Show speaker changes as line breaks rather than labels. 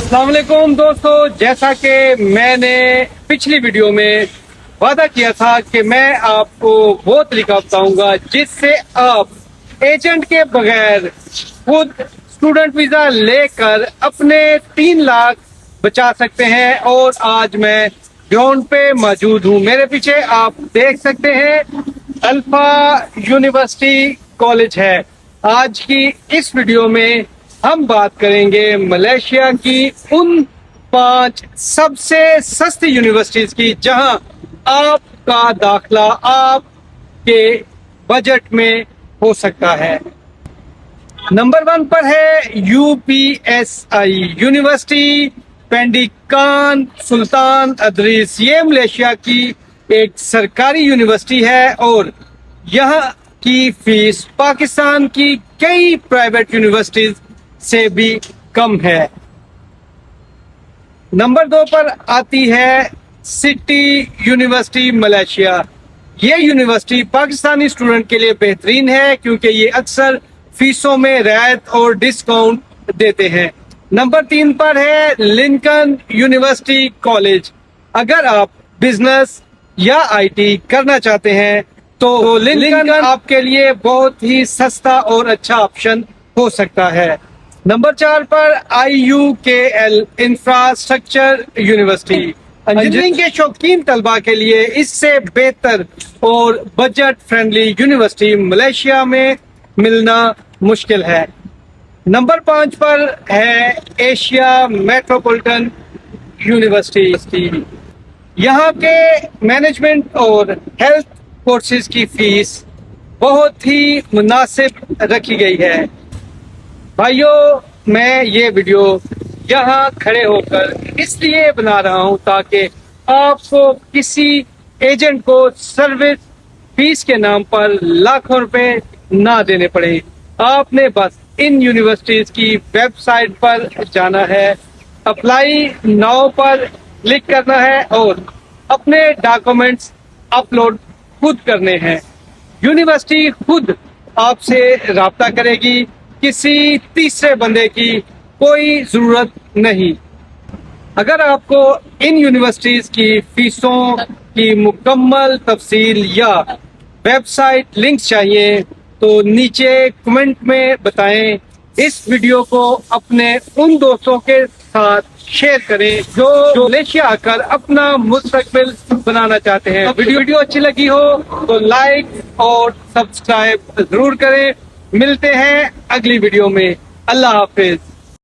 अस्सलाम वालेकुम दोस्तों, जैसा कि मैंने पिछली वीडियो में वादा किया था कि मैं आपको वो तरीका बताऊंगा जिससे आप एजेंट के बगैर खुद स्टूडेंट वीजा लेकर अपने 3 लाख बचा सकते हैं। और आज मैं ग्राउंड पे मौजूद हूँ। मेरे पीछे आप देख सकते हैं अल्फा यूनिवर्सिटी कॉलेज है। आज की इस वीडियो में हम बात करेंगे मलेशिया की उन 5 सबसे सस्ती यूनिवर्सिटीज की जहां आपका दाखला आपके बजट में हो सकता है। नंबर 1 पर है यूपीएसआई यूनिवर्सिटी पेंडिकान सुल्तान अदरीस। ये मलेशिया की एक सरकारी यूनिवर्सिटी है और यहाँ की फीस पाकिस्तान की कई प्राइवेट यूनिवर्सिटीज से भी कम है। नंबर 2 पर आती है सिटी यूनिवर्सिटी मलेशिया। ये यूनिवर्सिटी पाकिस्तानी स्टूडेंट के लिए बेहतरीन है क्योंकि ये अक्सर फीसों में रियायत और डिस्काउंट देते हैं। नंबर 3 पर है लिंकन यूनिवर्सिटी कॉलेज। अगर आप बिजनेस या आईटी करना चाहते हैं तो लिंकन आपके लिए बहुत ही सस्ता और अच्छा ऑप्शन हो सकता है। नंबर 4 पर IUKL इंफ्रास्ट्रक्चर यूनिवर्सिटी। इंजीनियरिंग के शौकीन तलबा के लिए इससे बेहतर और बजट फ्रेंडली यूनिवर्सिटी मलेशिया में मिलना मुश्किल है। नंबर 5 पर है एशिया मेट्रोपॉलिटन यूनिवर्सिटी। यहाँ के मैनेजमेंट और हेल्थ कोर्सेज की फीस बहुत ही मुनासिब रखी गई है। भाइयों, मैं ये वीडियो यहाँ खड़े होकर इसलिए बना रहा हूँ ताकि आपको किसी एजेंट को सर्विस फीस के नाम पर लाखों रुपए ना देने पड़े। आपने बस इन यूनिवर्सिटीज की वेबसाइट पर जाना है, अप्लाई नाउ पर क्लिक करना है और अपने डॉक्यूमेंट्स अपलोड खुद करने हैं। यूनिवर्सिटी खुद आपसे राब्ता करेगी, किसी तीसरे बंदे की कोई जरूरत नहीं। अगर आपको इन यूनिवर्सिटीज की फीसों की मुकम्मल तफसील या वेबसाइट लिंक्स चाहिए तो नीचे कमेंट में बताएं। इस वीडियो को अपने उन दोस्तों के साथ शेयर करें जो मलेशिया आकर अपना मुस्तकबिल बनाना चाहते हैं। वीडियो अच्छी लगी हो तो लाइक और सब्सक्राइब जरूर करें। मिलते हैं अगली वीडियो में। अल्लाह हाफिज।